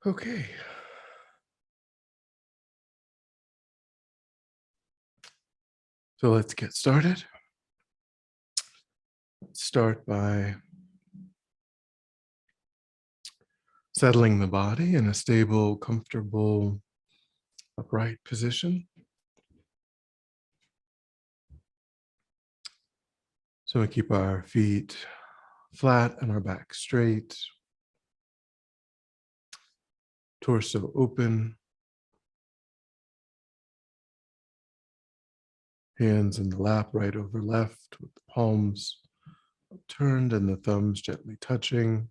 Okay. So let's get started. Let's start by settling the body in a stable, comfortable, upright position. So we keep our feet flat and our back straight, torso open, hands in the lap, right over left, with the palms turned and the thumbs gently touching.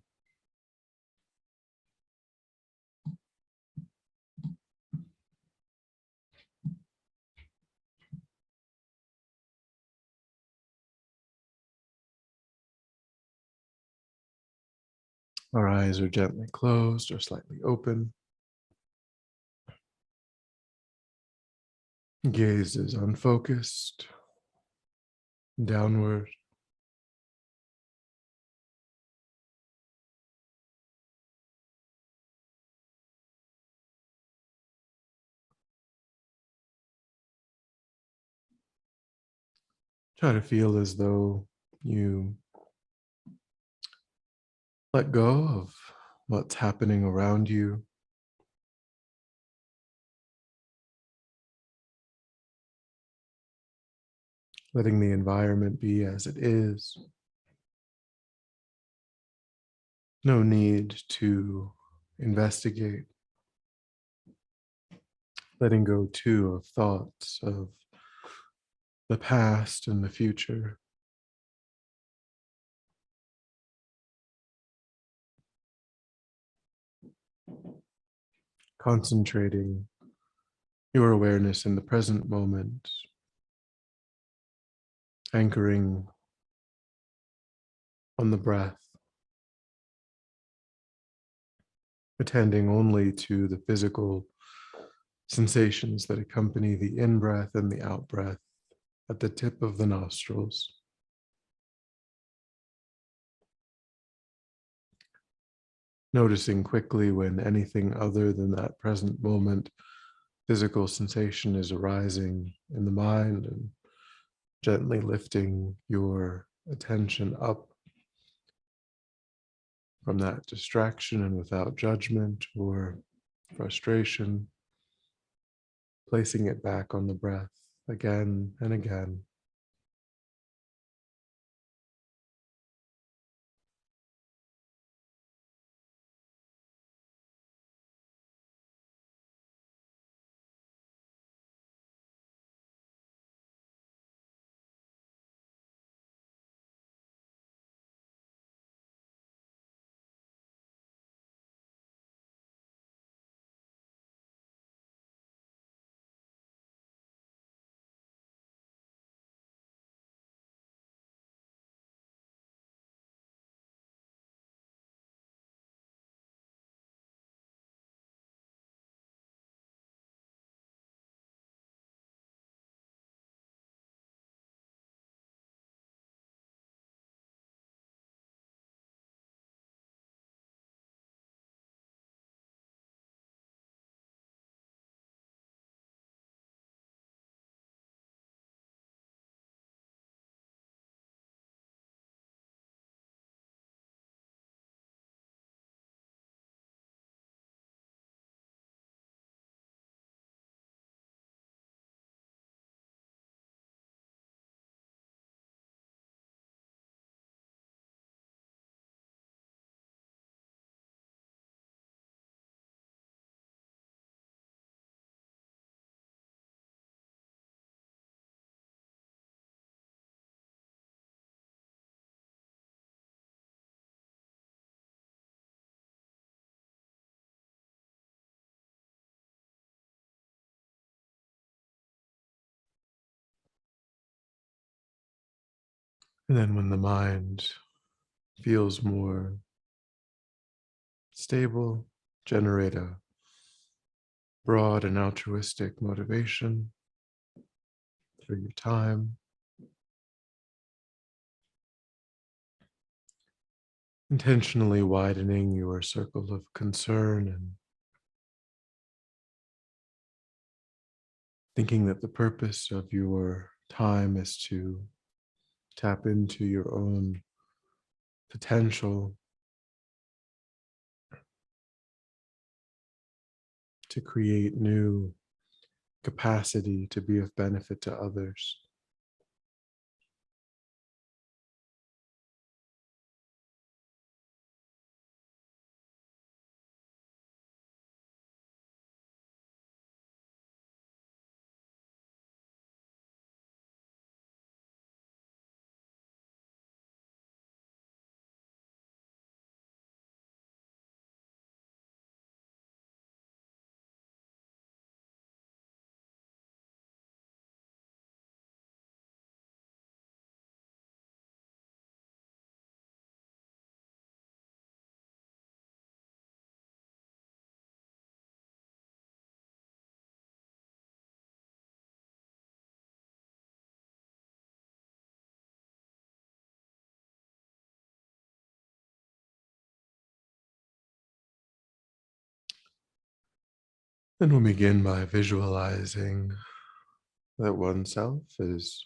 Our eyes are gently closed or slightly open. Gaze is unfocused, downward. Try to feel as though you let go of what's happening around you. Letting the environment be as it is. No need to investigate. Letting go too of thoughts of the past and the future. Concentrating your awareness in the present moment. Anchoring on the breath. Attending only to the physical sensations that accompany the in-breath and the out-breath at the tip of the nostrils. Noticing quickly when anything other than that present moment physical sensation is arising in the mind, and gently lifting your attention up from that distraction and without judgment or frustration, placing it back on the breath again and again. And then when the mind feels more stable, generate a broad and altruistic motivation through your time. Intentionally widening your circle of concern and thinking that the purpose of your time is to tap into your own potential, to create new capacity to be of benefit to others. And we'll begin by visualizing that oneself is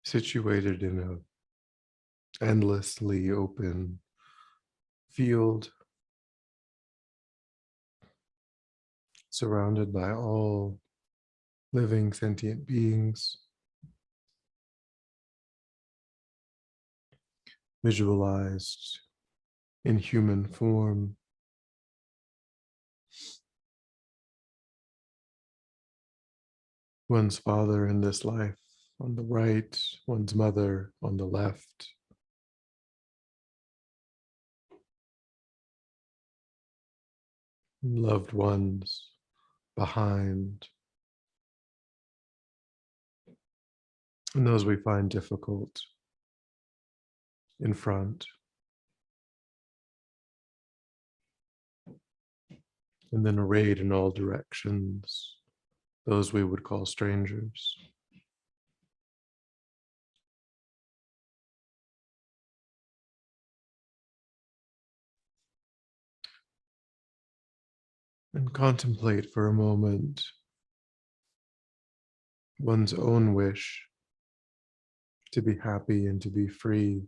situated in an endlessly open field, surrounded by all living sentient beings, visualized in human form. One's father in this life on the right, one's mother on the left, loved ones behind, and those we find difficult in front. And then arrayed in all directions, those we would call strangers. And contemplate for a moment one's own wish to be happy and to be free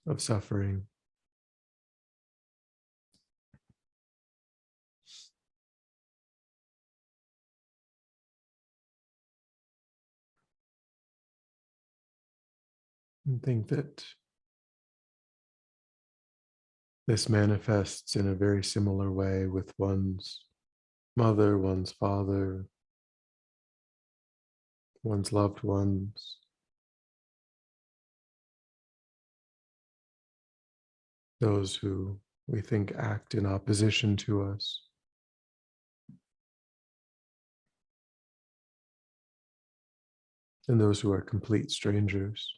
of suffering. And think that this manifests in a very similar way with one's mother, one's father, one's loved ones, those who we think act in opposition to us. And those who are complete strangers.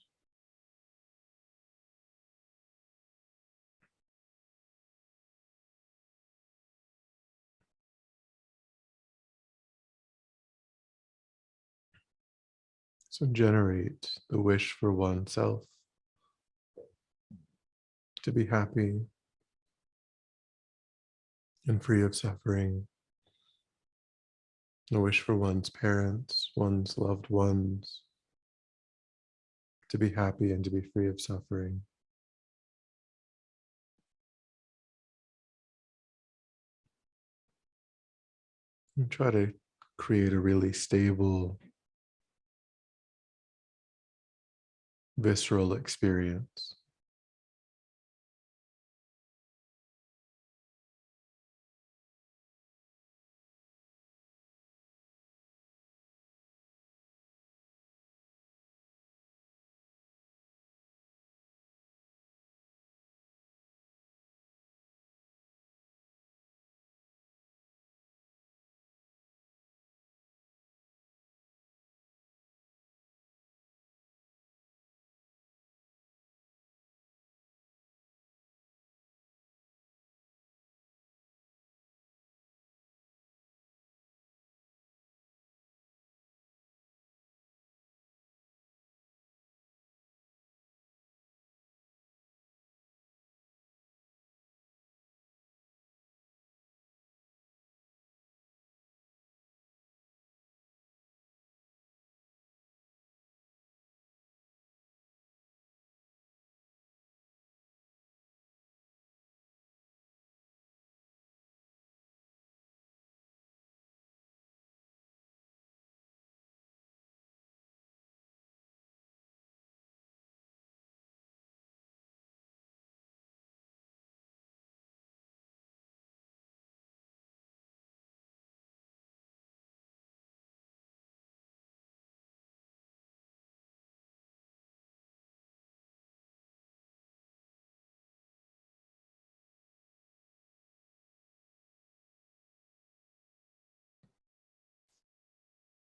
So generate the wish for oneself to be happy and free of suffering. A wish for one's parents, one's loved ones, to be happy and to be free of suffering. And try to create a really stable, visceral experience.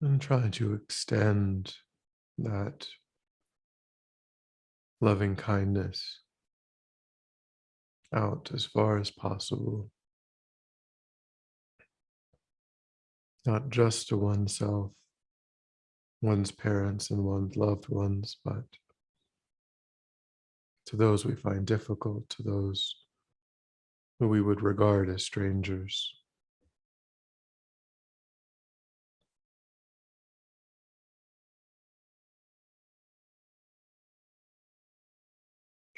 And try to extend that loving kindness out as far as possible, not just to oneself, one's parents, and one's loved ones, but to those we find difficult, to those who we would regard as strangers.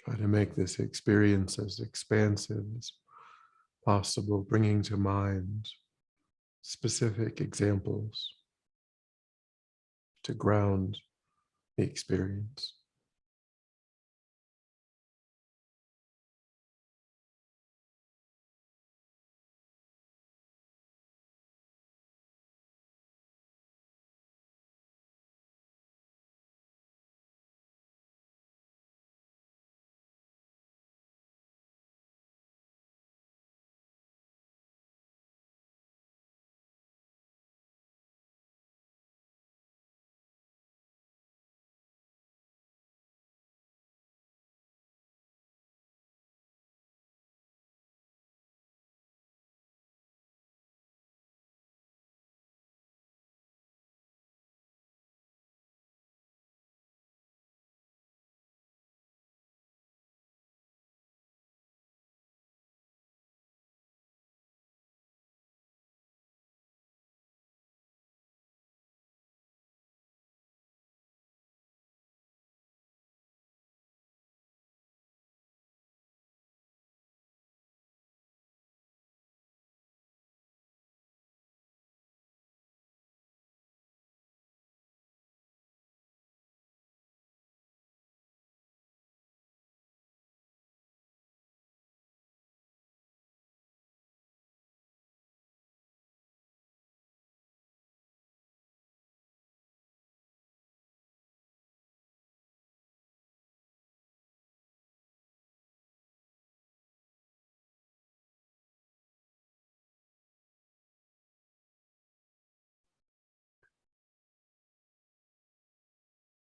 Try to make this experience as expansive as possible, bringing to mind specific examples to ground the experience.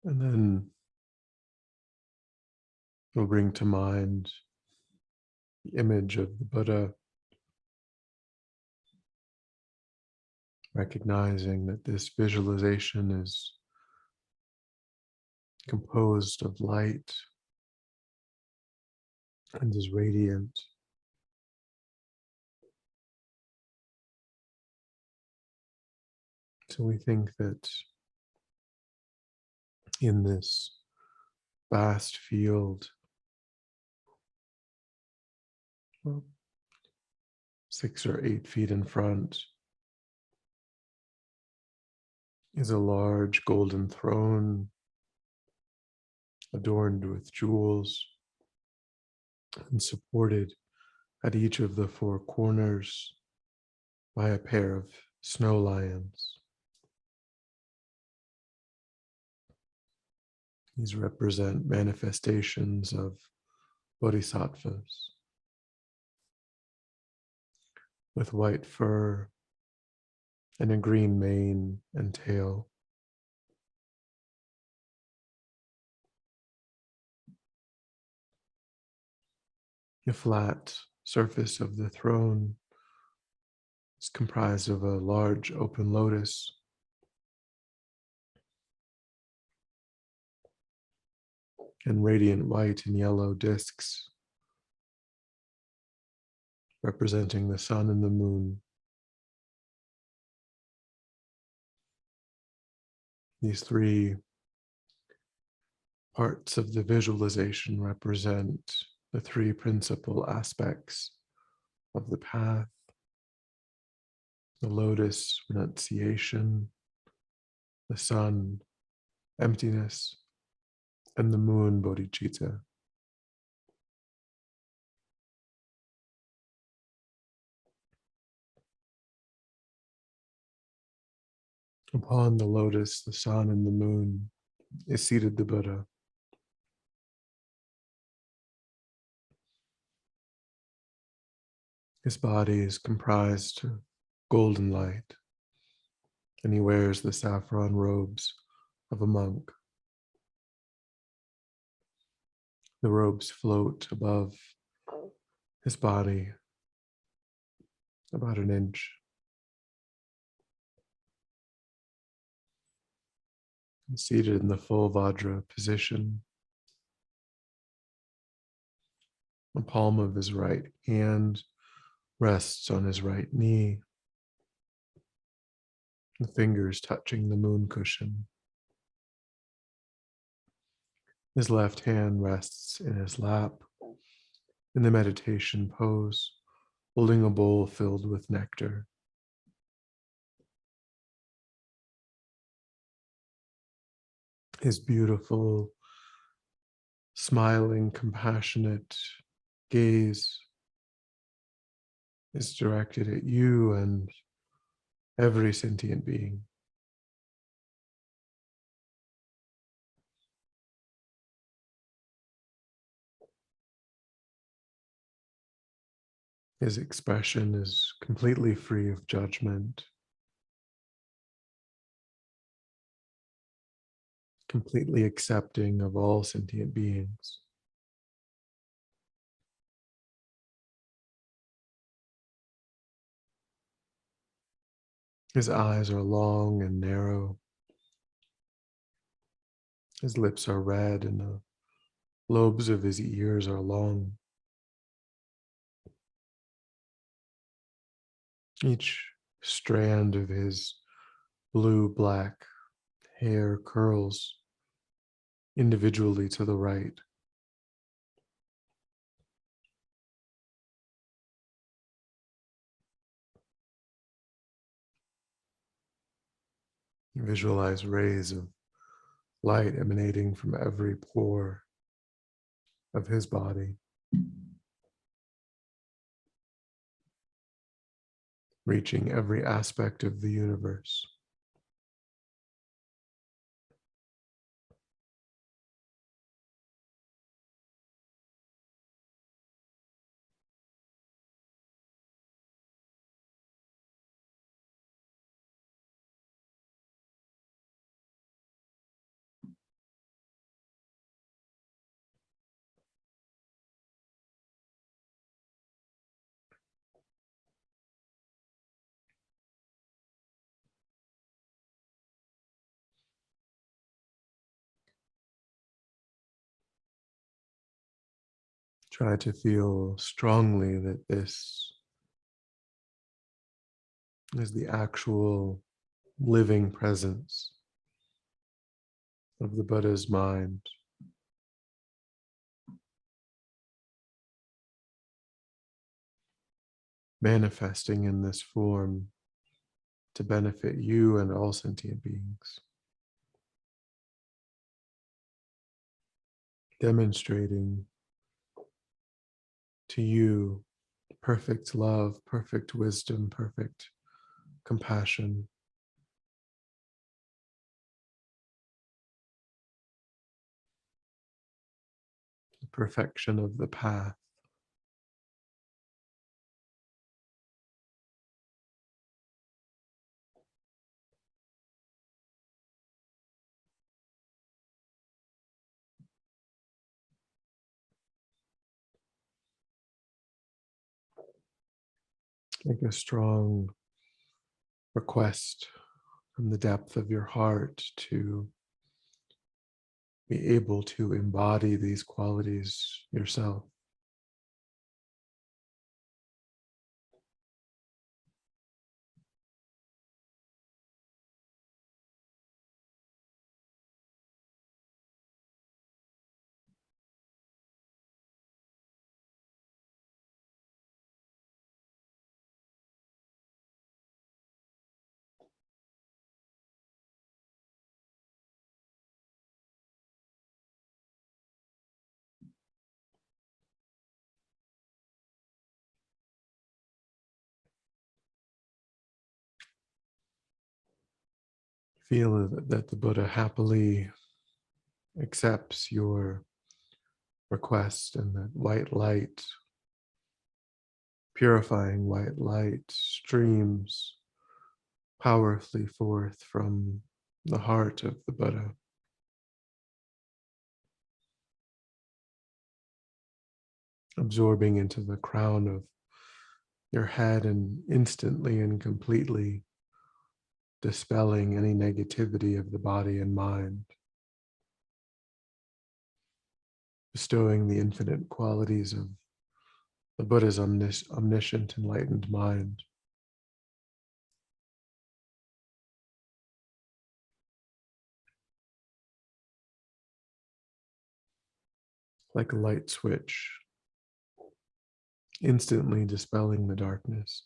And then we'll bring to mind the image of the Buddha, recognizing that this visualization is composed of light and is radiant. So we think that in this vast field, well, 6 or 8 feet in front, is a large golden throne adorned with jewels and supported at each of the 4 corners by a pair of snow lions. These represent manifestations of bodhisattvas with white fur and a green mane and tail. The flat surface of the throne is comprised of a large open lotus and radiant white and yellow discs representing the sun and the moon. These 3 parts of the visualization represent the 3 principal aspects of the path: the lotus, renunciation; the sun, emptiness; and the moon, bodhicitta. Upon the lotus, the sun, and the moon is seated the Buddha. His body is comprised of golden light, and he wears the saffron robes of a monk. The robes float above his body about an inch. And seated in the full Vajra position, the palm of his right hand rests on his right knee, the fingers touching the moon cushion. His left hand rests in his lap in the meditation pose, holding a bowl filled with nectar. His beautiful, smiling, compassionate gaze is directed at you and every sentient being. His expression is completely free of judgment, completely accepting of all sentient beings. His eyes are long and narrow. His lips are red and the lobes of his ears are long. Each strand of his blue-black hair curls individually to the right. Visualize rays of light emanating from every pore of his body, reaching every aspect of the universe. Try to feel strongly that this is the actual living presence of the Buddha's mind, manifesting in this form to benefit you and all sentient beings, demonstrating to you perfect love, perfect wisdom, perfect compassion, the perfection of the path. Make a strong request from the depth of your heart to be able to embody these qualities yourself. Feel that the Buddha happily accepts your request, and that white light, purifying white light, streams powerfully forth from the heart of the Buddha. Absorbing into the crown of your head and instantly and completely dispelling any negativity of the body and mind, bestowing the infinite qualities of the Buddha's omniscient, enlightened mind. Like a light switch, instantly dispelling the darkness.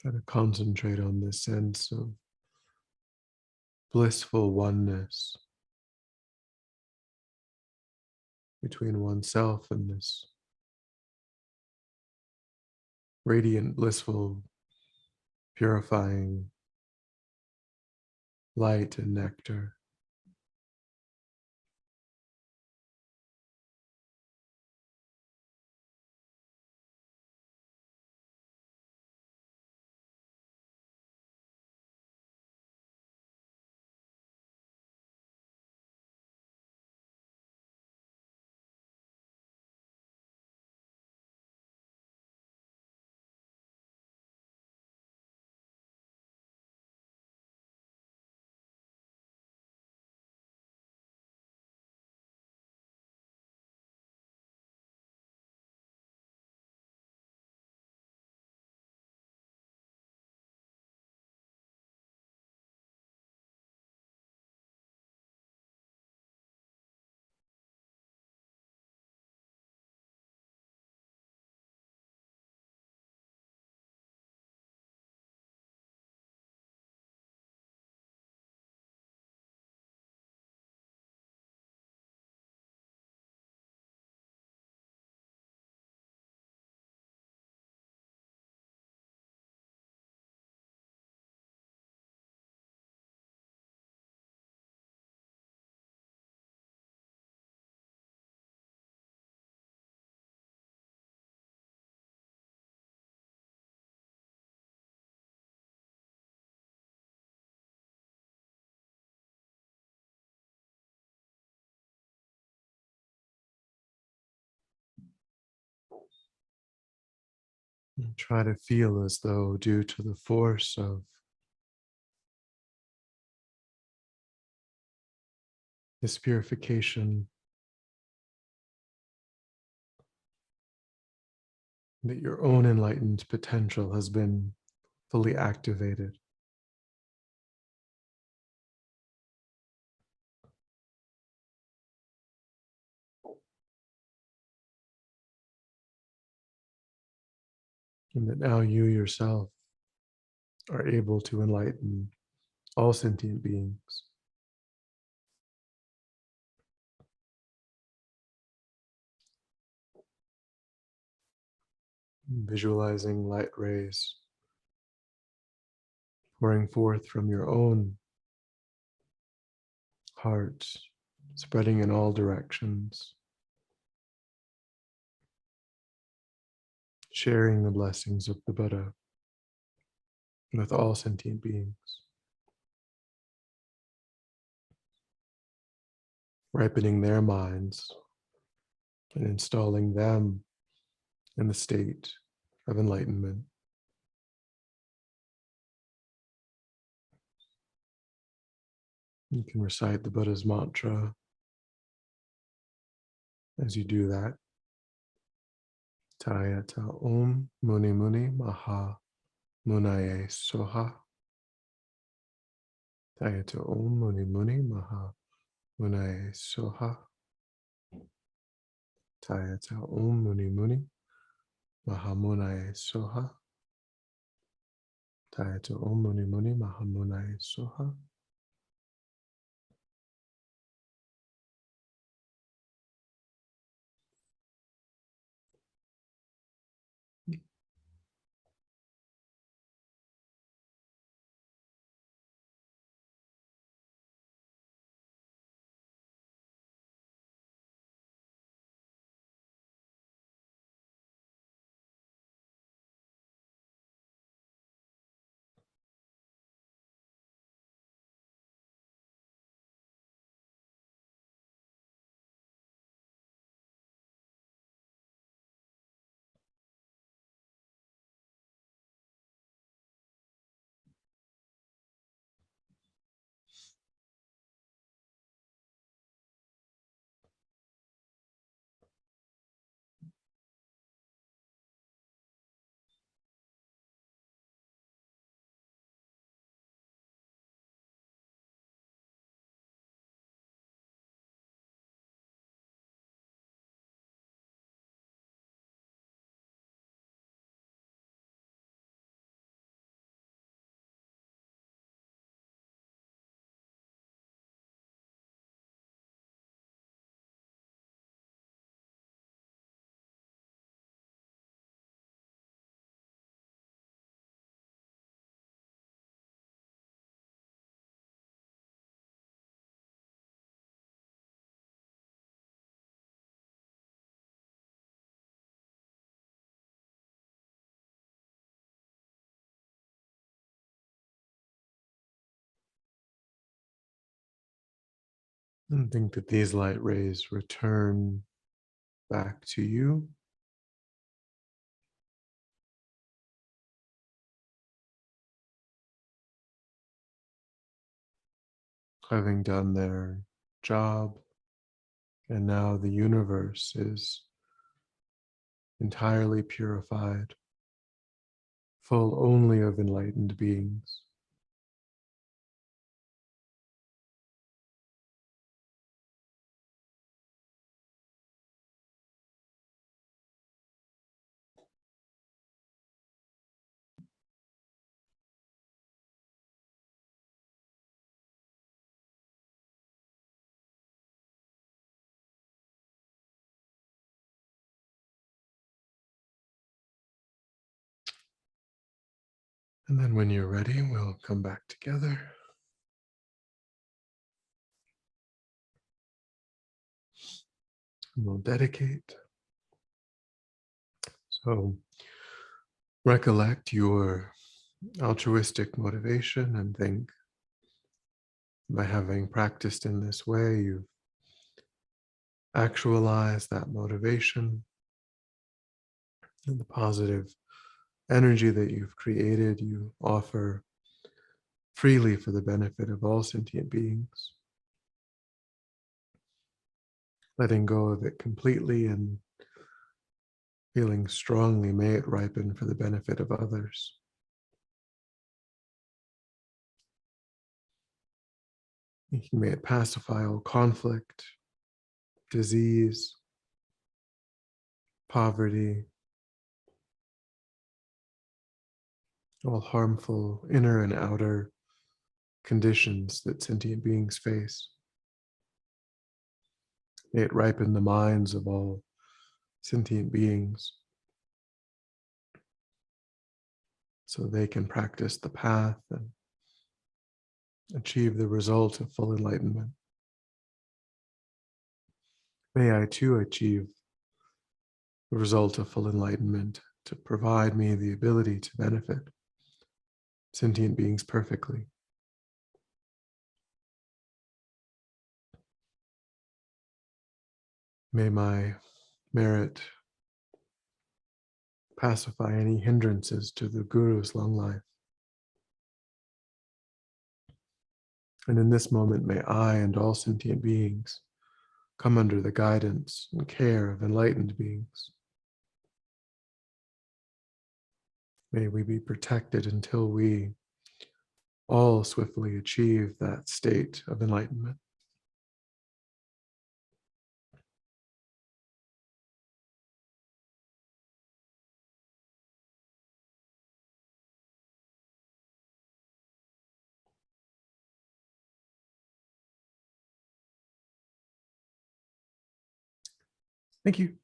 Try to concentrate on this sense of blissful oneness between oneself and this radiant, blissful, purifying light and nectar. And try to feel as though, due to the force of this purification, that your own enlightened potential has been fully activated. And that now you yourself are able to enlighten all sentient beings. Visualizing light rays pouring forth from your own heart, spreading in all directions, sharing the blessings of the Buddha with all sentient beings, ripening their minds and installing them in the state of enlightenment. You can recite the Buddha's mantra as you do that. Tayata Om Muni Muni Maha Munaye Soha. Tayata Om Muni Muni Maha Munaye Soha. Tayata Om Muni Muni Maha Munaye Soha. Tayata Om Muni Muni Maha Munaye Soha. And think that these light rays return back to you, having done their job, and now the universe is entirely purified, full only of enlightened beings. And then when you're ready, we'll come back together. And we'll dedicate. So recollect your altruistic motivation and think, by having practiced in this way, you've actualized that motivation and the positive energy that you've created, you offer freely for the benefit of all sentient beings, letting go of it completely and feeling strongly, may it ripen for the benefit of others. May it pacify all conflict, disease, poverty, all harmful inner and outer conditions that sentient beings face. May it ripen the minds of all sentient beings so they can practice the path and achieve the result of full enlightenment. May I too achieve the result of full enlightenment to provide me the ability to benefit sentient beings perfectly. May my merit pacify any hindrances to the Guru's long life. And in this moment, may I and all sentient beings come under the guidance and care of enlightened beings. May we be protected until we all swiftly achieve that state of enlightenment. Thank you.